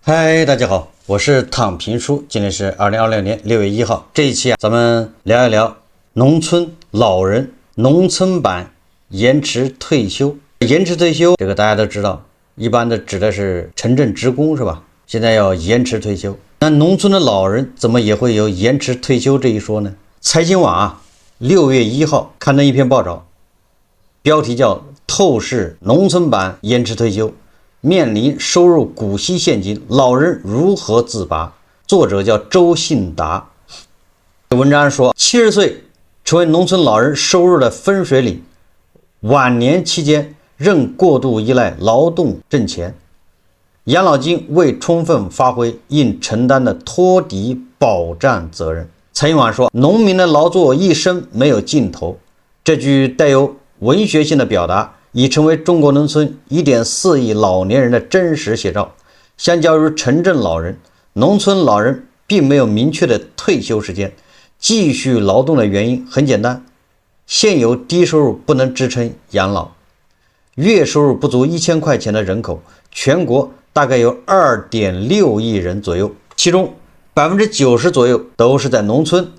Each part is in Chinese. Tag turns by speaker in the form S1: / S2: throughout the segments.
S1: 嗨，大家好，我是躺平叔，今天是2026年6月1号。这一期咱们聊一聊農村老人農村版延遲退休。延遲退休，这個大家都知道，一般的指的是城鎮職工是吧？現在要延遲退休，那農村的老人怎麼也會有延遲退休這一說呢？財新網6月1號刊登一篇報道，標題叫透視農村版延遲退休，面臨收入股息陷阱，老人如何自拔？作者叫周信達。文章說，70歲成為農村老人收入的分水嶺，晚年期間仍過度依賴勞動掙錢，養老金未充分發揮應承擔的托底保障責任。財新網說，農民的勞作一生沒有盡頭，這句帶有文學性的表達已成為中國農村 1.4 億老年人的真實寫照。相較於城鎮老人，農村老人並沒有明確的退休時間。繼續勞動的原因很簡單，現有低收入不能支撐養老。月收入不足1000塊錢的人口，全國大概有 2.6 億人左右，其中 90% 左右都是在農村，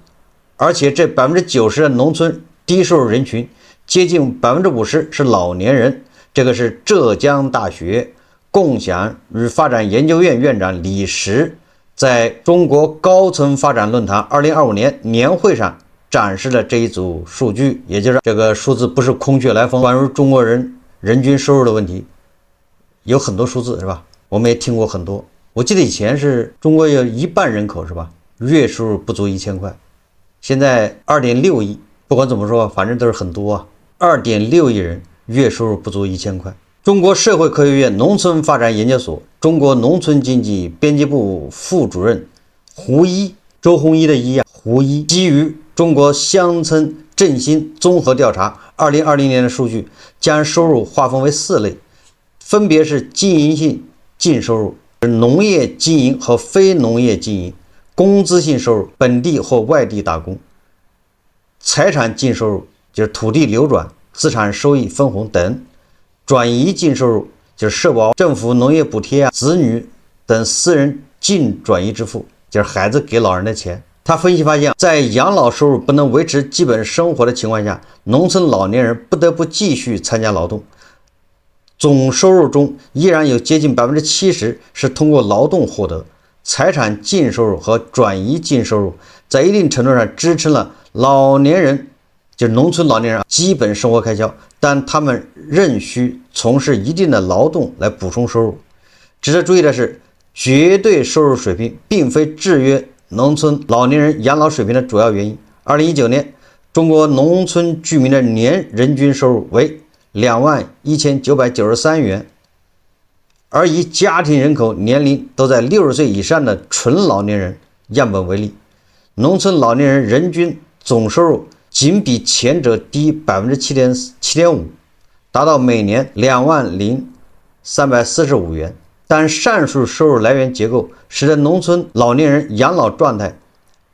S1: 而且這 90% 的農村低收入人群接近 50% 是老年人。這個是浙江大學共享與發展研究院院長李石在中國高層發展論壇2025年年會上展示了這一組數據，也就是這個數字不是空穴來風。關於中國人人均收入的問題，有很多數字是吧？我們也聽過很多。我記得以前是中國有1半人口是吧？月收入不足1000塊，現在 2.6 億，不管怎麼說，反正都是很多啊。2.6億人月收入不足1000塊。中國社會科學院農村發展研究所中國農村經濟編輯部副主任胡一，周鴻祎的祎胡一，基於中國鄉村振興綜合調查2020年的數據，將收入劃分為4類，分別是經營性淨收入、農業經營和非農業經營、工資性收入、本地或外地打工、財產淨收入就是土地流轉、資產收益分紅等，轉移淨收入就是社保、政府農業補貼子女等私人淨轉移支付，就是孩子給老人的錢。他分析發現，在養老收入不能維持基本生活的情況下，農村老年人不得不繼續參加勞動。總收入中依然有接近 70% 是通過勞動獲得。財產淨收入和轉移淨收入在一定程度上支撐了老年人，就是農村老年人基本生活開銷，但他們仍需從事一定的勞動來補充收入。值得注意的是，絕對收入水平並非制約農村老年人養老水平的主要原因。2019年，中國農村居民的年人均收入為21993元，而以家庭人口年齡都在60歲以上的純老年人樣本為例，農村老年人人均總收入僅比前者低 7.5%， 達到每年20345元。但上述收入來源結構使得農村老年人養老狀態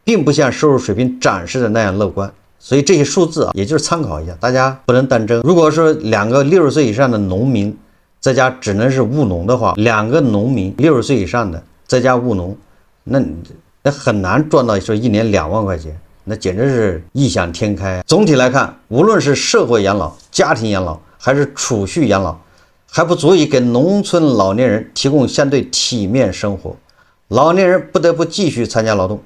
S1: 並不像收入水平展示的那樣樂觀，所以這些數字也就是參考一下，大家不能當真。如果說2個60歲以上的農民在家只能是務農的話，2個農民60歲以上的在家務農，那很難賺到說1年2萬塊錢，那簡直是異想天開。總體來看，無論是社會養老、家庭養老還是儲蓄養老，還不足以給農村老年人提供相對體面生活，老年人不得不繼續參加勞動，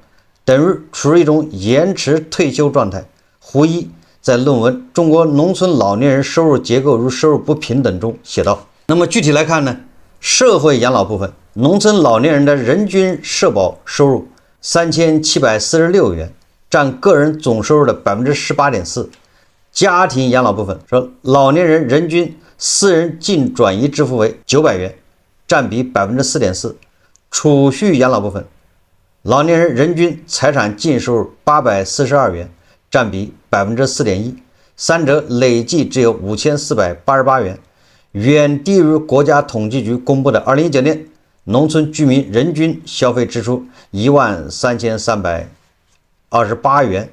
S1: 等於處於一種延遲退休狀態。胡一在論文《中國農村老年人收入結構與收入不平等》中寫道。那麼具體來看呢，社會養老部分，農村老年人的人均社保收入3746元，佔個人總收入的 18.4%。家庭養老部分說，老年人人均私人淨轉移支付為900元，佔比 4.4%。儲蓄養老部分，老年人人均財產淨收入842元，佔比 4.1%。三者累計只有5488元，遠低於國家統計局公布的2019年農村居民人均消費支出13328元。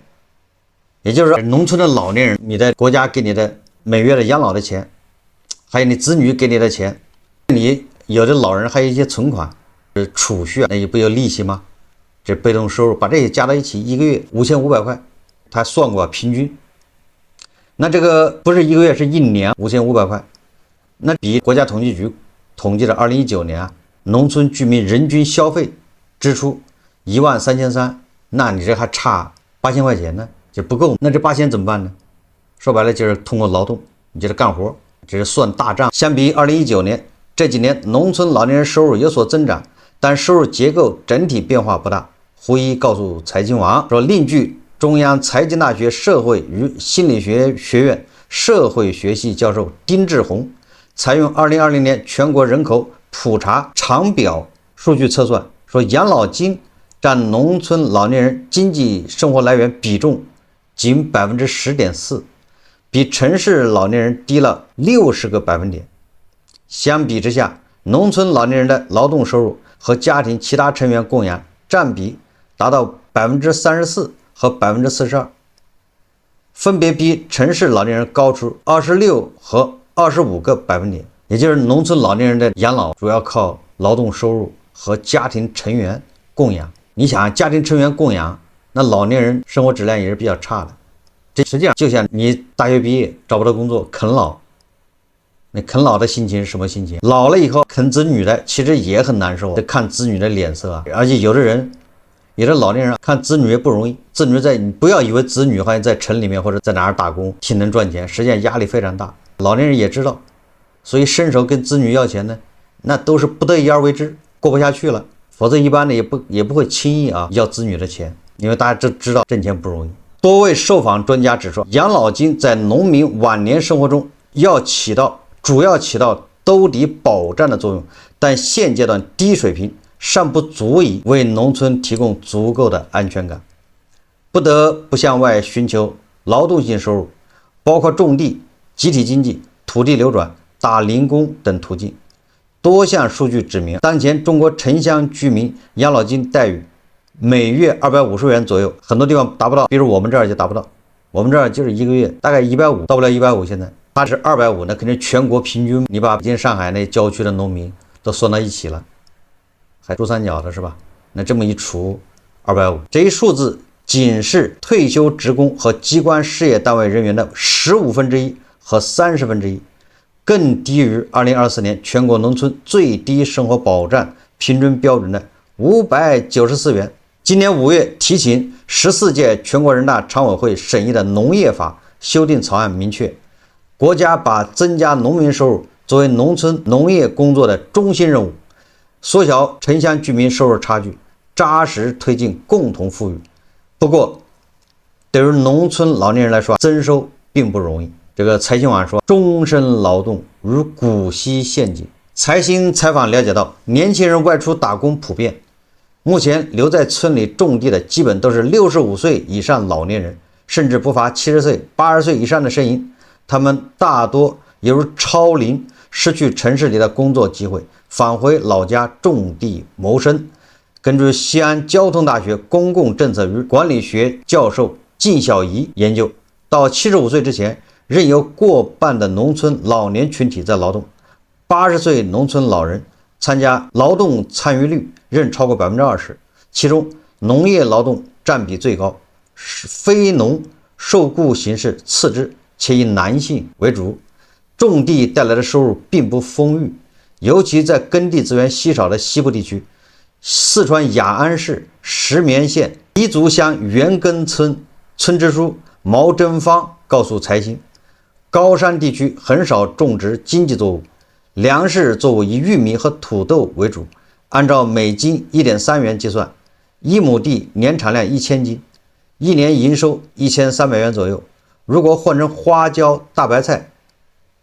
S1: 也就是說，農村的老年人，你的國家給你的每月的養老的錢，還有你子女給你的錢，你有的老人還有一些存款，儲蓄啊，那也不有利息嗎？这被动收入把这些加到一起，一个月5500塊，他算过平均。那这个不是一个月，是一年5500塊，那比国家統計局統計的2019年啊，農村居民人均消費支出13300，那你這還差8000塊錢呢，就不夠。那這8000怎麼辦呢？說白了就是通過勞動，你就是幹活，這是算大賬。相比2019年，這幾年農村老年人收入有所增長，但收入結構整體變化不大。胡一告訴財經網說，另據中央財經大學社會與心理學學院社會學系教授丁志宏採用2020年全國人口普查長表數據測算，說養老金佔農村老年人經濟生活來源比重僅10.4%，比城市老年人低了60個百分點。相比之下，農村老年人的勞動收入和家庭其他成員供養佔比達到34%和42%，分別比城市老年人高出26和25個百分點。也就是農村老年人的養老主要靠勞動收入和家庭成員供養。你想家庭成員供養，那老年人生活質量也是比較差的。這實際上就像你大學畢業找不到工作啃老，那啃老的心情是什麼心情？老了以後啃子女的其實也很難受，得看子女的臉色啊。而且有的老年人看子女也不容易，子女你不要以為子女好像在城裡面或者在哪兒打工挺能賺錢，實際上壓力非常大。老年人也知道，所以伸手跟子女要錢呢，那都是不得已而為之，過不下去了，否則一般的也不會輕易要子女的錢，因為大家知道掙錢不容易。多位受訪專家指出，養老金在農民晚年生活中主要起到兜底保障的作用，但現階段低水平尚不足以為農村提供足夠的安全感，不得不向外尋求勞動性收入，包括種地、集體經濟、土地流轉、打零工等途徑。多項數據指明，當前中國城鄉居民養老金待遇每月250元左右，很多地方達不到，比如我們這兒就達不到，我們這兒就是一個月大概150，到不了150，現在它是250，那肯定全國平均，你把北京、上海那郊區的農民都算到一起了，還珠三角的是吧？那這麼一除250，這一數字僅是退休職工和機關事業單位人員的1/15和1/30，更低於2024年全國農村最低生活保障平均標準的594元。今年5月提請14屆全國人大常委會審議的農業法修訂草案明確，國家把增加農民收入作為農村農業工作的中心任務，縮小城鄉居民收入差距，扎實推進共同富裕。不過，對於農村老年人來說，增收並不容易。這個財新網說，終身勞動如股息陷阱。財新採訪了解到，年輕人外出打工普遍，目前留在村裡種地的基本都是65歲以上老年人，甚至不乏70歲、80歲以上的身影。他們大多猶如超齡，失去城市裡的工作機會，返回老家種地謀生。根據西安交通大學公共政策與管理學教授靳曉怡研究，到75歲之前，仍有過半的農村老年群體在勞動，80歲農村老人參加勞動參與率仍超過20%，其中農業勞動佔比最高，非農受僱形式次之，且以男性為主。種地帶來的收入並不豐裕，尤其在耕地資源稀少的西部地區，四川雅安市石棉縣彝族鄉原根村村支書毛真芳告訴財新，高山地區很少種植經濟作物，糧食作物以玉米和土豆為主，按照每斤1.3元計算，1畝地年產量1000斤，一年營收1300元左右。如果換成花椒、大白菜，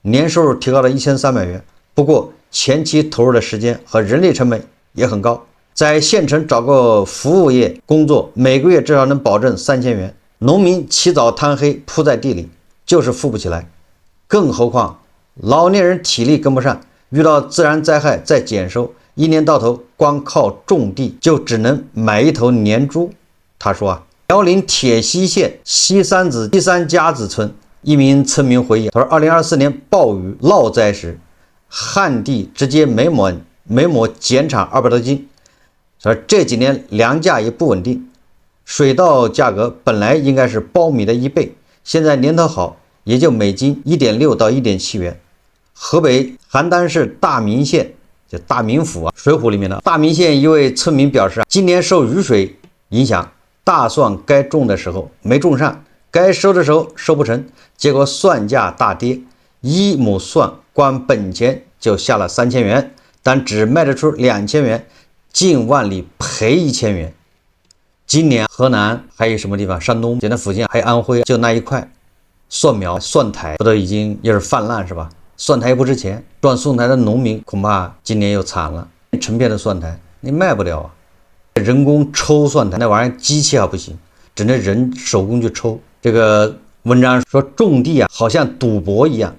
S1: 年收入提高了1300元，不過前期投入的時間和人力成本也很高。在縣城找個服務業工作，每個月至少能保證3000元。農民起早貪黑撲在地裡，就是富不起來。更何況老年人體力跟不上，遇到自然災害再減收，一年到頭光靠種地就只能買一頭年豬。他說遼寧鐵西縣西三家子村一名村民回憶，他說2024年暴雨澇災時，旱地直接每畝減產200多斤，所以這幾年糧價也不穩定，水稻價格本來應該是苞米的1倍，現在年頭好也就每斤1.6到1.7元。河北邯鄲市大名县，就大名府啊，《水滸》裡面的大名县一位村民表示，今年受雨水影響，大蒜該種的时候沒種上，該收的時候收不成，結果蒜價大跌，1畝蒜光本錢就下了3000元，但只賣得出2000元，近萬里賠1000元。今年河南還有什麼地方？山東那附近還有安徽，就那一塊蒜苗、蒜苔不都已經又是泛濫是吧？蒜苔不值錢，种蒜苔的農民恐怕今年又慘了，成片的蒜苔你賣不了啊。人工抽蒜苔那玩意兒機器还不行，只能人手工去抽。这个文章說種地啊好像賭博一樣，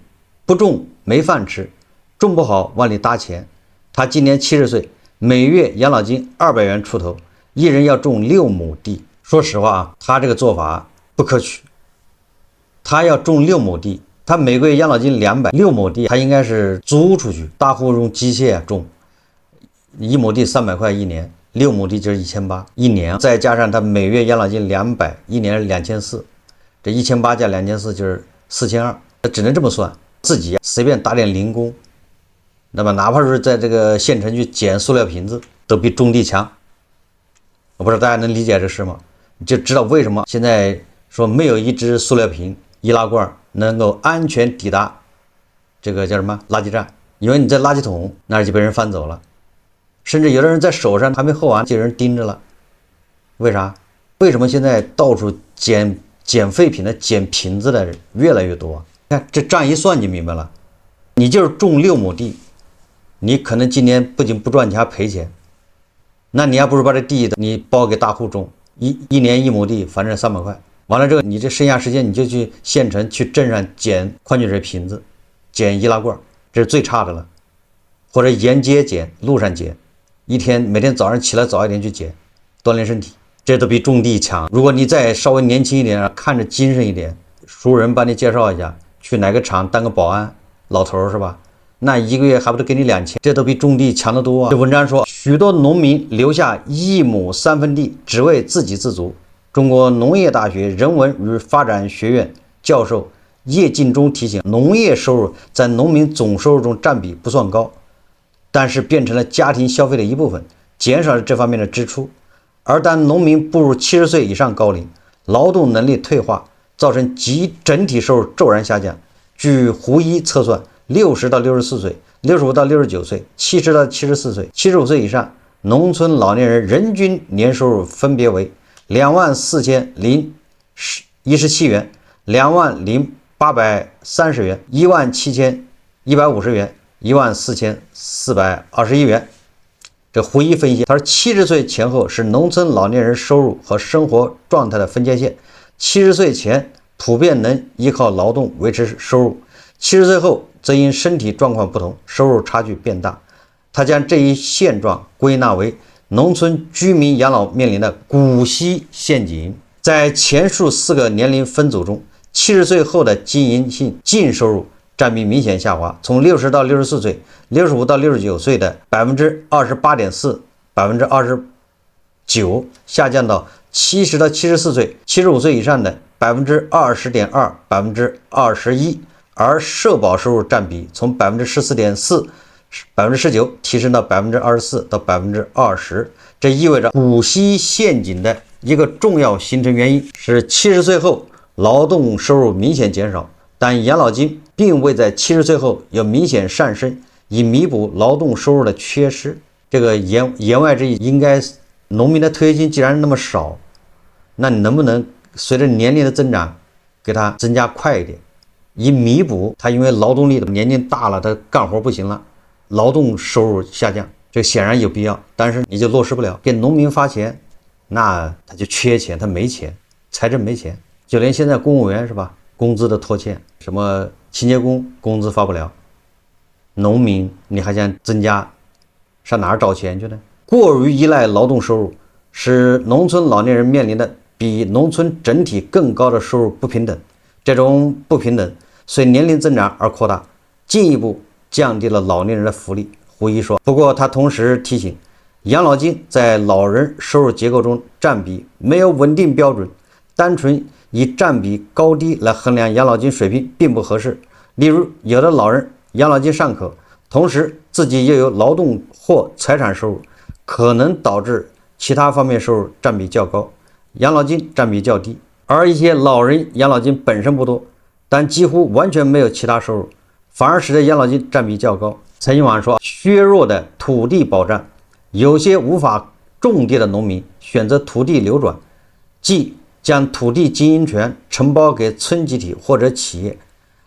S1: 不種沒飯吃，種不好往裡搭錢。他今年70歲，每月養老金200元出頭，一人要種6畝地。說實話啊，他這個做法不可取。他要種6畝地，他每個月養老金200，6畝地他應該是租出去，大戶用機械種，1畝地300塊一年，6畝地就是1800一年，再加上他每月養老金200，一年是2400，這1800加2400就是4200，只能這麼算。自己隨便打點零工，那麼哪怕是在這個縣城去撿塑料瓶子，都比種地強。我不知道大家能理解這事嗎？你就知道為什麼現在說沒有一隻塑料瓶、易拉罐能夠安全抵達這個叫什麼垃圾站，因為你在垃圾桶那兒就被人翻走了，甚至有的人在手上還沒喝完就有人盯着了。為啥？為什麼現在到處撿廢品的、撿瓶子的人越來越多？看這賬一算就明白了，你就是種6畝地，你可能今年不僅不賺錢還賠錢，那你還不如把這地你包給大戶種，一年1畝地，反正300塊。完了之後，你這剩下時間你就去縣城、去鎮上撿礦泉水瓶子、撿易拉罐，這是最差的了。或者沿街撿、路上撿，每天早上起來早一點去撿，鍛鍊身體，這都比種地強。如果你再稍微年輕一點，看着精神一點，熟人幫你介紹一下，去哪個廠當個保安，老頭是吧？那1個月還不得給你2000，這都比種地強得多啊。這文章說，許多農民留下1畝3分地，只為自給自足。中國農業大學人文與發展學院教授葉勁忠提醒，農業收入在農民總收入中佔比不算高，但是變成了家庭消費的一部分，減少了這方面的支出。而當農民步入70歲以上高齡，勞動能力退化，造成整體收入驟然下降。據胡一測算，60到64歲、65到69歲、70到74歲、75歲以上農村老年人人均年收入分別為24017元、20830元、17150元、14421元。這胡一分析，他說70歲前後是農村老年人收入和生活狀態的分界線。70歲前普遍能依靠勞動維持收入，70歲後則因身體狀況不同，收入差距變大。他將這一現狀歸納為農村居民養老面臨的股息陷阱。在前述4個年齡分組中，70歲後的經營性淨收入佔比明顯下滑，從60到64歲、65到69歲的28.4%、29%下降到70到74歲、75歲以上的20.2%、21%，而社保收入佔比從14.4%、19%提升到24%到20%。這意味着股息陷阱的一個重要形成原因是70歲後勞動收入明顯減少，但養老金並未在70歲後有明顯上升，以彌補勞動收入的缺失。這個言外之意，應該農民的退休金既然那麼少，那你能不能隨着年齡的增長給他增加快一點，以彌補他因為勞動力的年齡大了，他幹活不行了，勞動收入下降，這顯然有必要，但是你就落實不了。給農民發錢，那他就缺錢，他沒錢，財政沒錢。就連現在公務員是吧，工資的拖欠，什麼清潔工工資發不了，農民你還想增加，上哪兒找錢去呢？過於依賴勞動收入，使農村老年人面臨的比農村整體更高的收入不平等。這種不平等隨年齡增長而擴大，進一步降低了老年人的福利。胡一說，不過他同時提醒，養老金在老人收入結構中佔比沒有穩定標準，單純以佔比高低來衡量養老金水平並不合適。例如，有的老人養老金尚可，同時自己又有勞動或財產收入，可能導致其他方面收入佔比較高，養老金佔比較低。而一些老人養老金本身不多，但幾乎完全沒有其他收入，反而使得養老金佔比較高。蔡英文說，削弱的土地保障，有些無法種地的農民選擇土地流轉，即將土地經營權承包給村集體或者企業，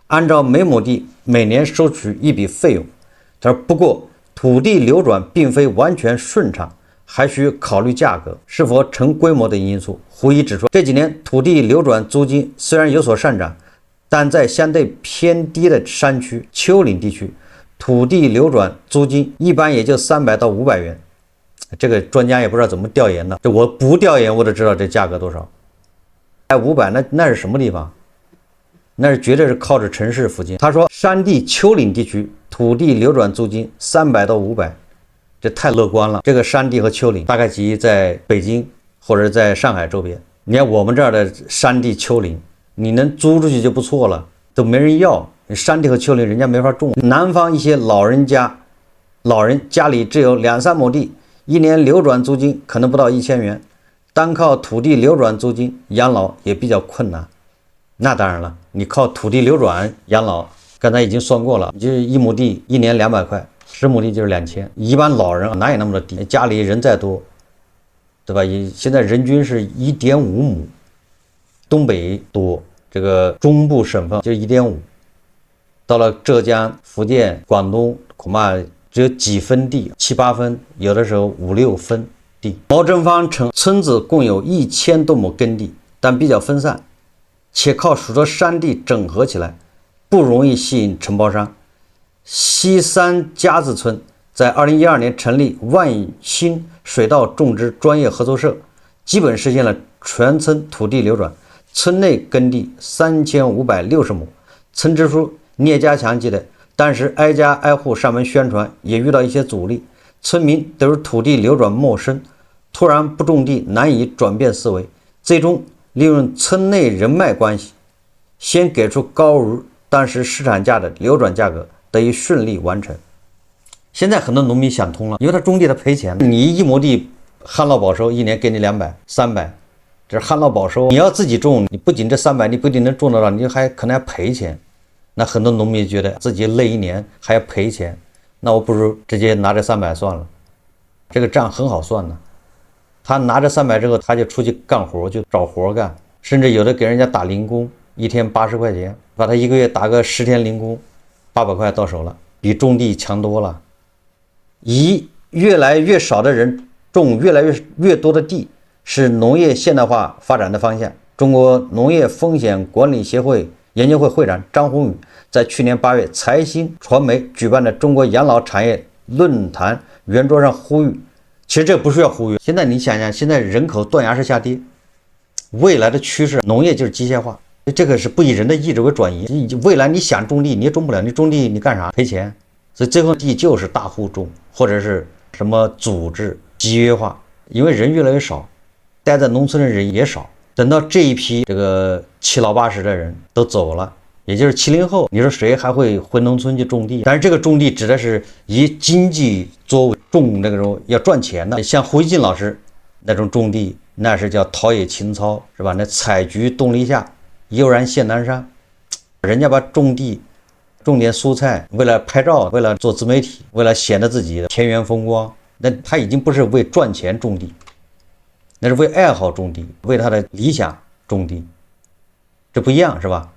S1: 按照每亩地每年收取一筆費用。他說，不過土地流轉並非完全順暢，還需考慮價格是否成規模的因素。胡一指出，這幾年土地流轉租金雖然有所上漲，但在相對偏低的山區、丘陵地區，土地流轉租金一般也就300到500元。這個專家也不知道怎麼調研的，這我不調研我都知道這價格多少。500那是什麼地方？那是絕對是靠着城市附近。他說，山地丘陵地區土地流轉租金300到500，這太樂觀了。這個山地和丘陵大概即在北京或者在上海周邊。你看我們這兒的山地丘陵，你能租出去就不錯了，都沒人要。山地和丘陵人家沒法種。南方一些老人家裡只有2-3亩地，一年流轉租金可能不到1000元，單靠土地流轉租金養老也比較困難。那當然了，你靠土地流轉養老，刚才已經算過了，就是1亩地一年200塊，10亩地就是2000。一般老人哪有那麼多地？家裡人再多，對吧？現在人均是1.5亩，東北多，這個中部省份就是1.5，到了浙江、福建、廣東恐怕只有幾分地，7、8分，有的時候5、6分地。毛正芳稱，村子共有1000多亩耕地，但比較分散，且靠许多山地整合起來，不容易吸引承包商。西三家子村在2012年成立萬興水稻種植專業合作社，基本實現了全村土地流轉，村內耕地3560畝。村支書聂家強记得，但是挨家挨戶上門宣傳也遇到一些阻力，村民都是土地流轉陌生，突然不種地難以轉變思維，最終利用村內人脈關係，先給出高於當時市場價的流轉價格，得以順利完成。現在很多農民想通了，因為他種地他賠錢，你1畝地旱澇保收一年給你200、300，這是旱澇保收。你要自己種，你不僅这300你不一定能種得到，你还可能還賠錢。那很多農民覺得自己累一年還要賠錢，那我不如直接拿這300算了，這個賬很好算的。他拿着300之後，他就出去幹活，就找活幹，甚至有的給人家打零工，一天80塊錢，把他一個月打個10天零工，800塊到手了，比種地強多了。以越來越少的人種越來越多的地，是農業現代化發展的方向。中國農業風險管理協會研究會會長張宏宇在去年8月財新傳媒舉辦的中國養老產業論壇圓桌上呼籲，其實這不是要呼籲，現在你想想，現在人口斷崖式下跌，未來的趨勢農業就是機械化，這個是不以人的意志為轉移。未來你想種地你也種不了，你種地你幹啥？賠錢。所以最後地就是大戶種，或者是什麼組織集約化，因為人越來越少，待在農村的人也少。等到這一批這個7老80的人都走了，也就是70後，你說誰還會回農村去種地？但是這個種地指的是以經濟作為，種那個種要賺錢的。像胡一進老師那種種地，那是叫陶冶情操，是吧？那採菊東籬下，悠然見南山。人家把種地種點蔬菜，為了拍照，為了做自媒體，為了顯得自己的田園風光，那他已經不是為賺錢種地，那是為愛好種地，為他的理想種地，這不一樣，是吧？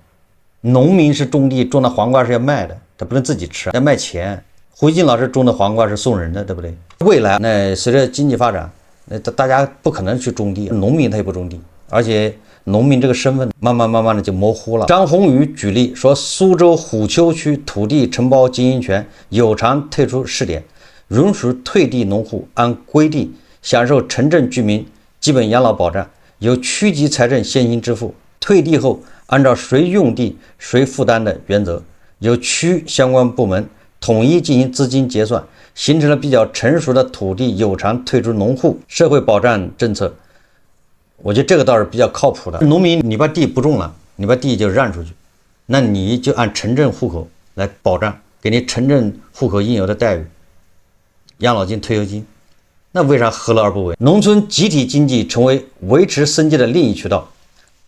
S1: 農民是種地，種的黃瓜是要賣的，他不能自己吃，要賣錢。胡一进老師種的黄瓜是送人的，对不對？未來那隨着經濟發展，那大家不可能去種地，農民他也不種地，而且農民這個身份慢慢的就模糊了。張宏宇舉例說，蘇州虎丘區土地承包經營權有償退出試點，允許退地農戶按規定享受城鎮居民基本養老保障，由區級財政先行支付，退地後按照誰用地誰負擔的原則，由區相關部門統一進行資金結算，形成了比較成熟的土地有償退出農戶社會保障政策。我覺得這個倒是比較靠譜的。農民你把地不種了，你把地就讓出去，那你就按城鎮戶口來保障，給你城鎮戶口應有的待遇，養老金、退休金。那為啥何樂而不為？農村集體經濟成為維持生計的另一渠道，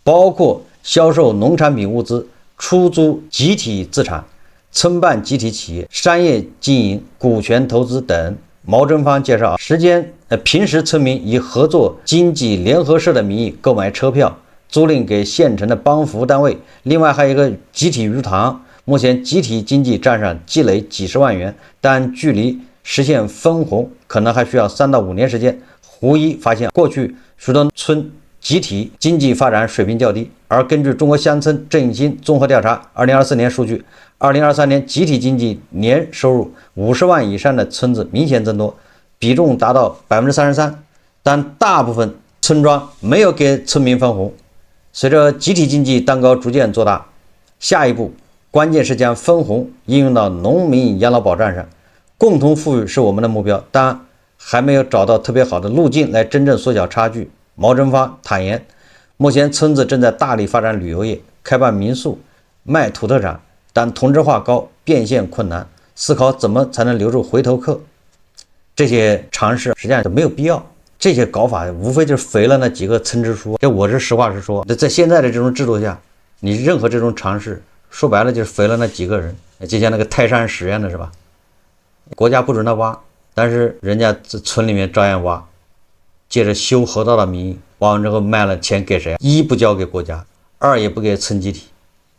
S1: 包括銷售農產品物資、出租集體資產、村辦集體企業、商業經營、股權投資等。毛真芳介紹，平時村民以合作經濟聯合社的名義購買車票，租賃給縣城的幫扶單位。另外還有一個集體魚塘，目前集體經濟賬上積累幾十萬元，但距離實現分紅可能還需要3到5年時間。胡一發現，過去許多村集體經濟發展水平較低，而根據中国鄉村振興綜合調查2024年数據，2023年集體经济年收入50萬以上的村子明顯增多，比重達到33%，但大部分村莊沒有給村民分紅。隨着集體經濟蛋糕逐漸做大，下一步關鍵是將分紅應用到農民養老保障上。共同富裕是我們的目標，但還沒有找到特別好的路徑來真正縮小差距。毛真芳坦言，目前村子正在大力发展旅遊業，開辦民宿，賣土特產，但同質化高，變現困難，思考怎麼才能留住回頭客。這些嘗試實際上沒有必要，這些搞法無非就是肥了那幾個村支書。這我是實話實說，在現在的這種制度下，你任何這種嘗試，說白了就是肥了那幾個人，就像那個泰山實驗的是吧？國家不准他挖，但是人家村裡面照樣挖，借着修河道的名義，挖完之後卖了錢給誰？一不交給國家，二也不給村集體，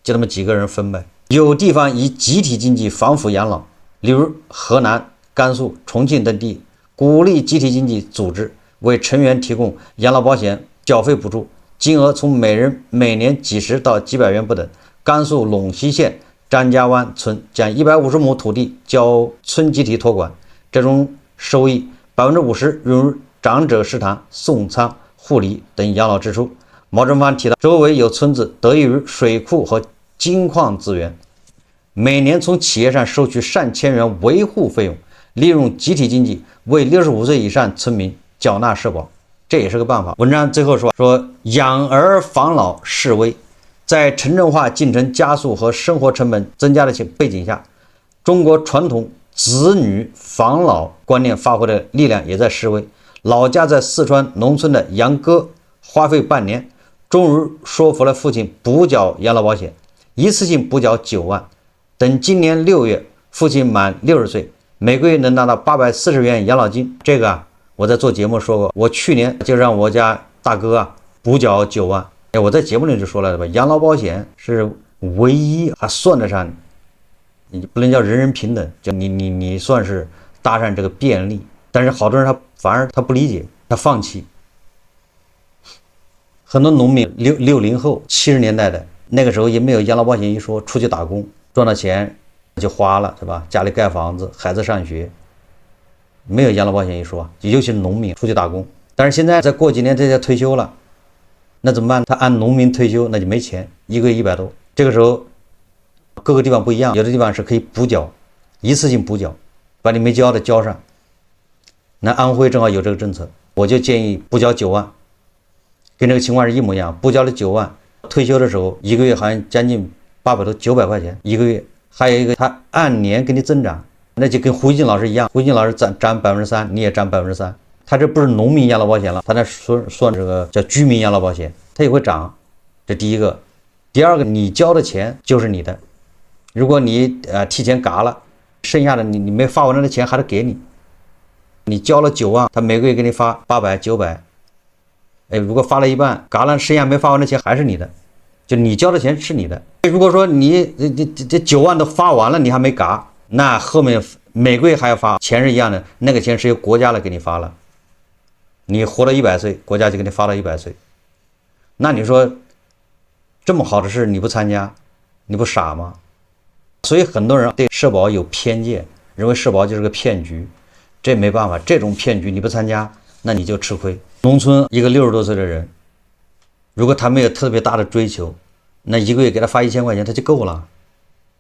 S1: 就那麼幾個人分唄。有地方以集體經濟防腐養老，例如河南、甘肃、重慶等地，鼓勵集體經濟組織為成員提供養老保險繳費補助，金額從每人每年幾十到幾百元不等。甘肃隴西縣張家灣村將150畝土地交村集體托管，這種收益50%用於長者食堂、送餐、護理等養老支出。毛真芳提到，周圍有村子得益於水庫和金礦資源，每年從企業上收取上千元維護費用，利用集體經濟為65歲以上村民繳納社保，這也是個辦法。文章最後說養兒防老式微，在城鎮化進程加速和生活成本增加的背景下，中國傳統子女防老觀念發揮的力量也在式微。老家在四川農村的楊哥花費半年，終於說服了父親補繳養老保險，一次性補繳9萬。等今年6月父親滿60歲，每個月能拿到840元養老金。這個我在做節目說過，我去年就讓我家大哥補繳9萬。我在節目裡就說了对吧，養老保險是唯一還算得上，你不能叫人人平等，就你算是搭上这個便利。但是好多人反而不理解，他放棄。很多農民60後70年代的那個時候也沒有養老保險一說，出去打工賺到錢就花了是吧？家裡蓋房子，孩子上學，沒有養老保險一說，尤其是農民出去打工。但是現在再過幾年這些退休了，那怎麼辦？他按農民退休那就沒錢，一個月100多。這個時候各個地方不一樣，有的地方是可以補繳，一次性補繳，把你沒交的交上。那安徽正好有這個政策，我就建議補繳9萬，跟這個情況是一模一樣。補繳了9萬，退休的時候一個月好像將近800多900塊錢一個月。還有一個，他按年給你增長，那就跟胡一靜老師一樣，胡一靜老師佔3%，你也佔3%。他這不是農民養老保險了，他那算這個叫居民養老保險，它也會漲。這第一個。第二個，你交的錢就是你的，如果你提前嘎了，剩下的你沒發完的錢還得給你。你交了9萬，他每個月給你發800、900，如果發了一半，嘎了剩下沒發完的錢還是你的，就你交的錢是你的。如果說你這9萬都發完了，你還沒嘎，那後面每個月還要發，錢是一樣的，那個錢是由國家来給你發了。你活了100歲，國家就給你發到100歲。那你說這麼好的事你不參加，你不傻嗎？所以很多人對社保有偏見，認為社保就是個騙局。這沒辦法，這種騙局你不參加，那你就吃虧。農村一個60多歲的人，如果他沒有特別大的追求，那一個月給他發1000塊錢他就夠了，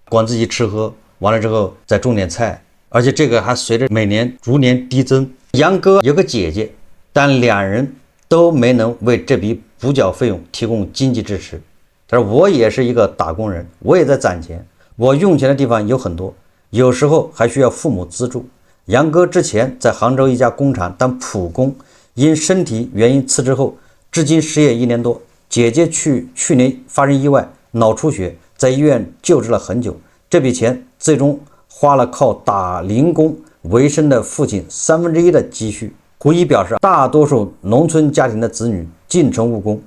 S1: 管自己吃喝，完了之後再種點菜，而且這個還隨着每年逐年遞增。楊哥有個姐姐，但兩人都沒能為這筆補繳費用提供經濟支持。他說我也是一個打工人，我也在攢錢，我用錢的地方有很多，有時候還需要父母資助。楊哥之前在杭州一家工廠當普工，因身體原因辭職後，至今失業1年多。姐姐去年發生意外，腦出血，在醫院救治了很久，這筆錢最終花了靠打零工為生的父親1/3的積蓄。胡一表示，大多數農村家庭的子女進城務工，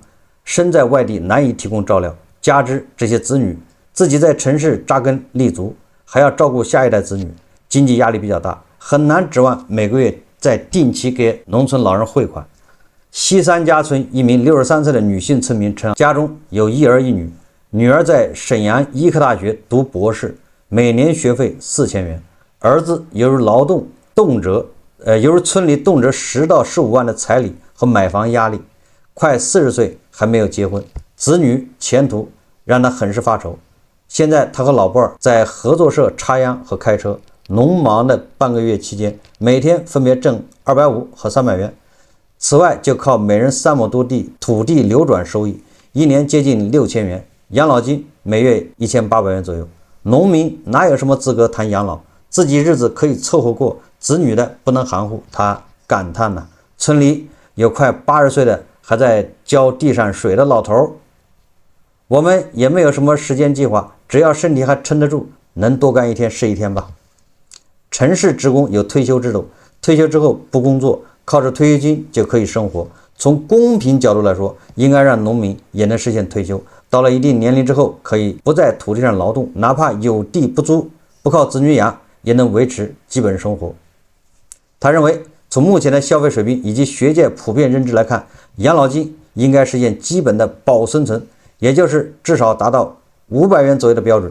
S1: 身在外地難以提供照料，加之這些子女自己在城市扎根立足，還要照顧下一代子女，經濟壓力比較大，很難指望每個月再定期給農村老人匯款。西三家村一名63歲的女性村民稱，家中有1兒1女，女兒在沈陽医科大學讀博士，每年學費4000元，兒子由於勞動由于村里动輒10到15萬的彩禮和買房壓力，快40歲還沒有結婚，子女前途讓他很是發愁。現在他和老伴兒在合作社插秧和開車，農忙的半個月期間，每天分別掙250和300元。此外，就靠每人3畝多地土地流轉收益，一年接近6000元，養老金每月1800元左右。農民哪有什麼資格談養老？自己日子可以湊合過，子女的不能含糊。他感嘆了，村裡有快80歲的還在澆地上水的老頭，我們也沒有什麼時間計劃，只要身體還撐得住，能多幹一天是一天吧。城市職工有退休制度，退休之後不工作，靠着退休金就可以生活。從公平角度來說，應該讓農民也能實現退休，到了一定年齡之後，可以不在土地上勞動，哪怕有地不租，不靠子女養，也能維持基本生活。他認為，從目前的消費水平以及學界普遍認知來看，養老金應該實現基本的保生存，也就是至少達到500元左右的標準，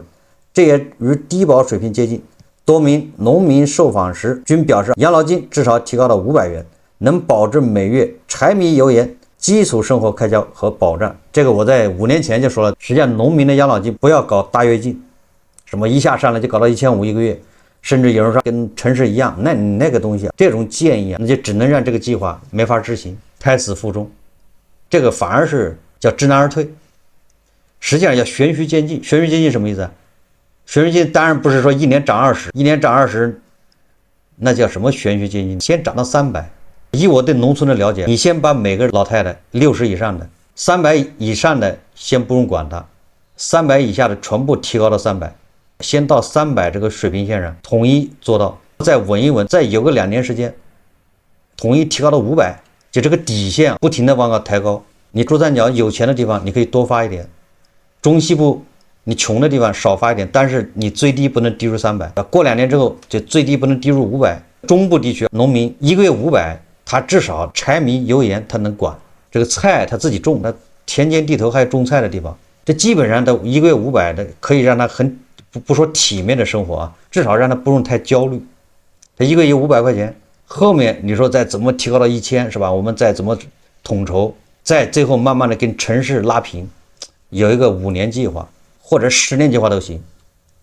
S1: 這也與低保水平接近。多名農民受訪時均表示，養老金至少提高到500元，能保證每月柴米油鹽基礎生活開銷和保障。這個我在5年前就說了，實際上農民的養老金不要搞大躍進，什麼一下上來就搞到1500一個月，甚至有人說跟城市一樣，那個東西這種建議那就只能讓這個計劃沒法執行，胎死腹中。這個反而是叫知難而退，實際上叫循序漸進。循序漸進什麼意思啊？循序漸進當然不是說一年漲20，那叫什麼循序漸進？先漲到300。以我对農村的了解，你先把每個老太太60以上的，300以上的先不用管它，300以下的全部提高到300，先到300这個水平線上統一做到，再穩一穩，再有個2年時間，統一提高到500，就這個底線不停的往高抬高。你珠三角有錢的地方，你可以多發一點，中西部你窮的地方少發一點，但是你最低不能低入300，過2年之後就最低不能低入500。中部地區農民一個月500，他至少柴米油鹽他能管，這個菜他自己種，他田間地頭還有種菜的地方，這基本上的一個月500的可以讓他很不說體面的生活啊，至少讓他不用太焦慮。他一個月500塊錢，後面你說再怎麼提高到1000是吧？我們再怎麼統籌，再最後慢慢的跟城市拉平，有一個5年計劃或者10年計劃都行。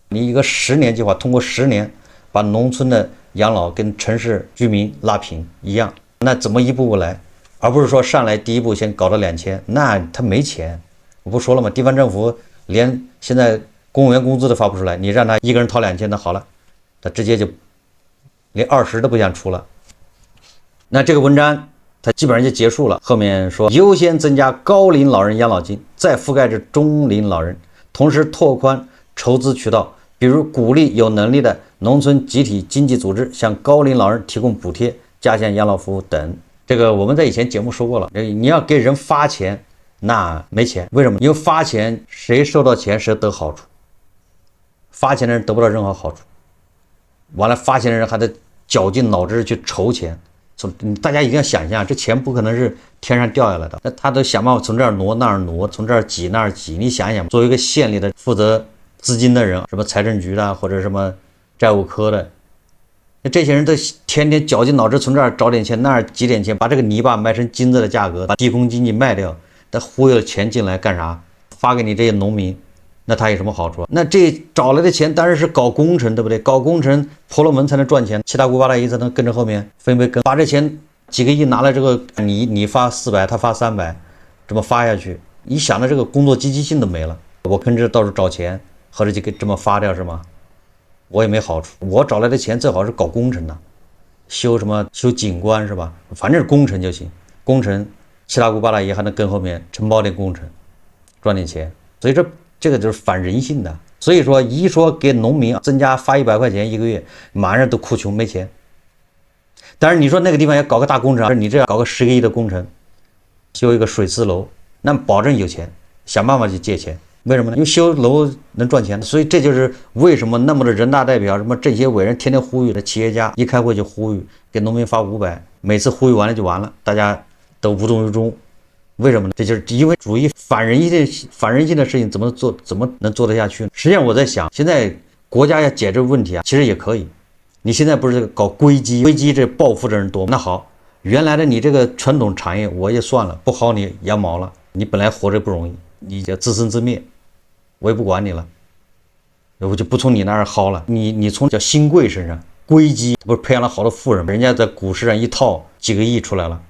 S1: 你一個10年計劃，通過10年把農村的養老跟城市居民拉平一樣，那怎麼一步步来，而不是說上來第一步先搞到2000，那他沒錢。我不說了嗎？地方政府連現在公務員工資都發不出來，你讓他一個人掏2000，那好了，他直接就連20都不想出了。那這個文章它基本上就結束了，後面說優先增加高齡老人養老金，再覆蓋至中齡老人，同時拓寬籌資渠道，比如鼓勵有能力的農村集體經濟組織向高齡老人提供補貼，加強養老服務等。這個我們在以前節目說過了，你要給人發錢，那沒錢，為什麼？因為發錢誰收到錢誰得好處，發錢的人得不到任何好處，完了發钱的人還得絞盡腦汁去籌錢。大家一定要想象，这錢不可能是天上掉下來的，那他都想辦法從這兒挪那兒挪，從這兒擠那兒擠。你想想，作為一個縣裡的負責資金的人，什麼財政局的或者什麼債務科的，那這些人都天天絞盡腦汁從這兒找點錢，那兒擠點錢，把這個泥巴賣成金子的價格，把低空經濟賣掉，他忽悠錢進來幹啥？發給你這些農民，那他有什麼好處？那這找來的錢當然是搞工程，對不對？搞工程婆羅門才能賺錢，七大姑八大姨才能跟着後面分配跟，把這錢幾個億拿來這個，你發400，他發300，這麼發下去，你想的這個工作積極性都沒了。我跟着到處找錢，或者就給這麼發掉是嗎？我也沒好處。我找來的錢最好是搞工程的，修景觀是吧？反正是工程就行，工程七大姑八大姨還能跟後面承包点工程，賺點錢。所以這個就是反人性的。所以說一說給農民增加發100塊錢一個月，馬上都哭窮沒錢。但是你說那個地方要搞個大工程，你這樣搞個10個億的工程，修一個水磁樓，那保證有錢，想辦法去借錢。為什麼呢？因為修樓能賺錢，所以這就是為什麼那麼多人大代表、什麼政協委员天天呼籲的，企業家一開會就呼籲給農民發500，每次呼籲完了就完了，大家都无动於衷。為什麼呢？這就是因為主義反人性的事情怎麼能做得下去呢？實際上我在想，現在國家要解決問題啊，其實也可以。你現在不是搞歸基這暴富的人多，那好，原來的你這個傳統產業我也算了，不薅你羊毛了，你本來活着不容易，你就自生自滅。我也不管你了，我就不從你那兒薅了。你從叫新貴身上歸基，不是培養了好多富人，人家在股市上一套幾個億出來了，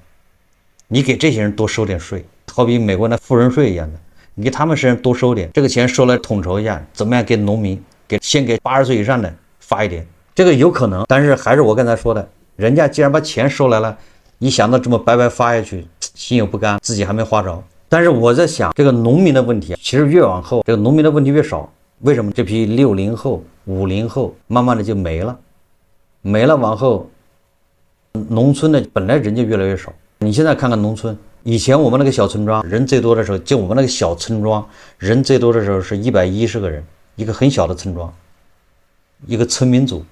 S1: 你給這些人多收點稅，好比美國那富人稅一樣的，你給他們身上多收點，這個錢收來統籌一下，怎麼樣給農民先給80歲以上的發一點，這個有可能。但是還是我剛才說的，人家既然把錢收來了，你想到這麼白白發下去，心有不甘，自己還沒花着。但是我在想，這個農民的問題其實越往後，這個農民的問題越少。為什麼？這批60後、50後慢慢的就沒了，往後農村的本來人就越來越少。你現在看看農村，以前我們那個小村莊人最多的時候，就我們那個小村莊人最多的時候是110個人，一個很小的村莊，一個村民组。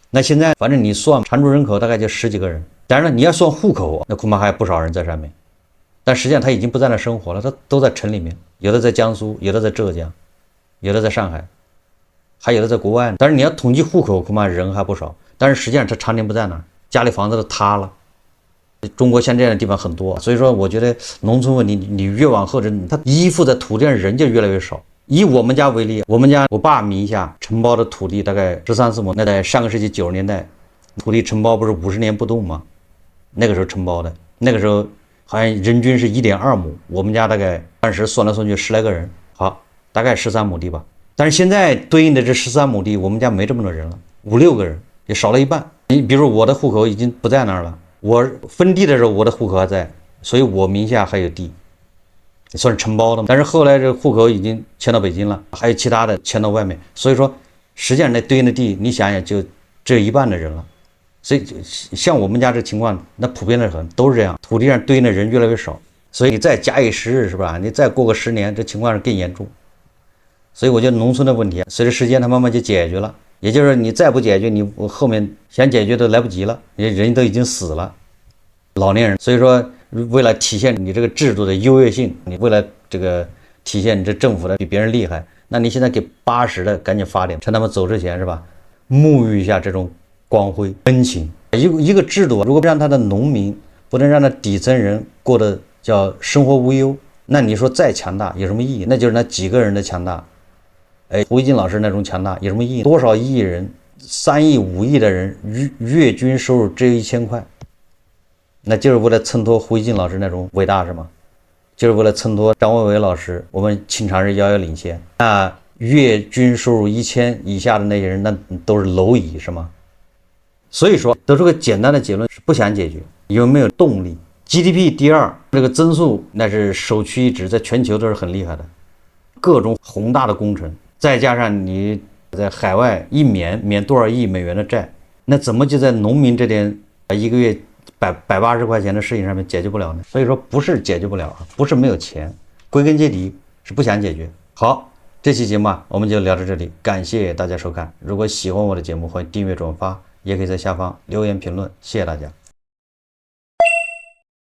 S1: 那現在反正你算常住人口大概就10幾個人，当然了，你要算戶口，那恐怕還有不少人在上面。但實際上他已經不在那生活了，他都在城裡面，有的在江蘇，有的在浙江，有的在上海，還有的在國外。但是你要統計戶口，恐怕人還不少。但是實際上他常年不在那兒，家裡房子都塌了。中國像這樣的地方很多，所以說我覺得農村問題，你越往後他依附在土地上人就越來越少。以我們家為例，我爸名下承包的土地大概13、14亩，那在上個世紀90年代，土地承包不是50年不动嗎？那個時候承包的，那個時候好像人均是1.2畝，我們家大概当時算来算去10來個人，好，大概13亩地吧。但是現在對應的這13亩地，我們家沒這麼多人了，5、6個人，也少了一半。你比如我的戶口已經不在那兒了，我分地的時候我的戶口還在，所以我名下還有地，算是承包的。但是後来這戶口已經遷到北京了，還有其他的遷到外面，所以說實際上那对應的地，你想想就只有一半的人了。所以像我們家這情況，那普遍的很，都是這樣，土地上对应的人越来越少。所以你再假以时日，是吧？你再过個10年，這情況是更嚴重。所以我覺得農村的問題，隨着時間它慢慢就解決了。也就是你再不解決，你後面想解決都來不及了，人都已經死了，老年人。所以說，為了體現你這個制度的優越性，你為了這個體現你這政府的比別人厲害，那你現在給80的趕緊發點，趁他們走之前，是吧？沐浴一下這種光輝恩情。一個制度如果不讓他的農民，不能讓他底層人過得叫生活無憂，那你說再強大有什麼意義？那就是那幾個人的強大。胡一金老師那種強大有什麼意義？多少億人，3億5億的人，月均收入只有1000塊，那就是為了襯托胡一金老師那種偉大是嗎？就是為了襯托張維為老師，我們清朝是遙遙領先。那月均收入1000以下的那些人，那都是蝼蚁是嗎？所以說得出個簡單的結論是不想解決，有沒有動力 ？GDP 第2，這個增速那是首屈一指，在全球都是很厲害的，各種宏大的工程。再加上你在海外一免多少亿美元的債，那怎麼就在農民這點一個月180塊錢的事情上面解決不了呢？所以說不是解決不了，不是沒有錢，歸根結底是不想解決。好，這期節目我們就聊到這裡，感謝大家收看。如果喜歡我的節目，歡迎訂閱轉發，也可以在下方留言評論，謝謝大家。